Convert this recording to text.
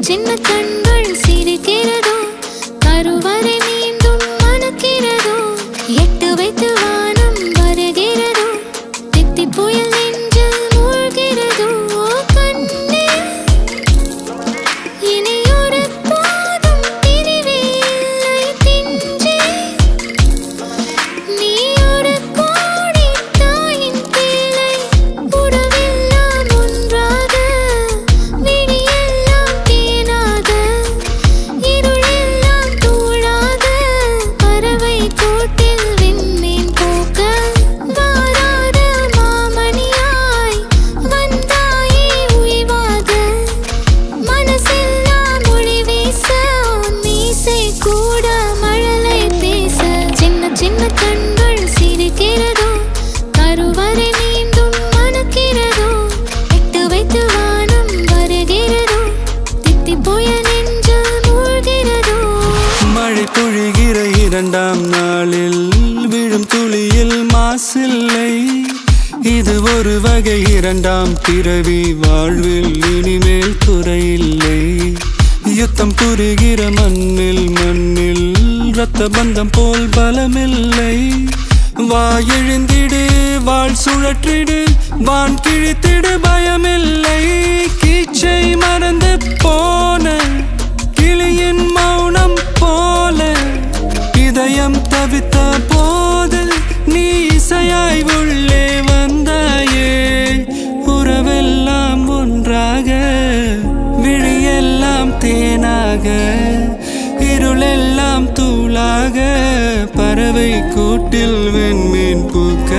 சின்ன கண்கள் சிரிக்கிறதோ கருவறை மீண்டும் மணக்கிறதோ எட்டு வைத்து வானம் வருகிறதோ தித்தி புயல் நெஞ்சில் மூழ்கிறதோ கண்ணே இனி ஒரு போதும் பிரிவே இல்லை பிஞ்சே நீ ஒரு கோடி தாயின் பிள்ளை உறவெல்லாம் ஒன்றாக விழியெல்லாம் தேனாக இருளெல்லாம் தூளாக பறவை கூட்டில் விண்மீன் போக்க வாராத மாமணியாய் வந்தாயே உய்வாக மனசெல்லாம் ஒளி வீச மீசை கூட மழலை பேச சின்ன சின்ன கண்கள் சிரிக்கிறதோ கருவறை மீண்டும் மணக்கிறதோ எட்டு வைத்து வானம் வருகிறதோ தித்தி புயல் நெஞ்சில் மூழ்கிறதோ மழை பொழிகிற இரண்டாம் நாளில் விழும் துளியில் மாசில்லை இது ஒரு வகை இரண்டாம் பிறவி வாழ்வில் இனிமேல் குறையில்லை யுத்தம் புரிகிற மண்ணில் இரத்த பந்தம் போல் பலமில்லை வா எழுந்திடு வாழ் சுழற்றிடு வான் கிழித்திடு பயமில்லை கீச்சை மறந்து போன கிளியின் மௌனம் போல இதயம் தவித்த போது நீ இசையாய் உள்ளே வந்தாயே உறவெல்லாம் ஒன்றாக விழியெல்லாம் தேனாக இருளெல்லாம் தூளாக பறவை கூட்டில் வெண்மீன் பூக்க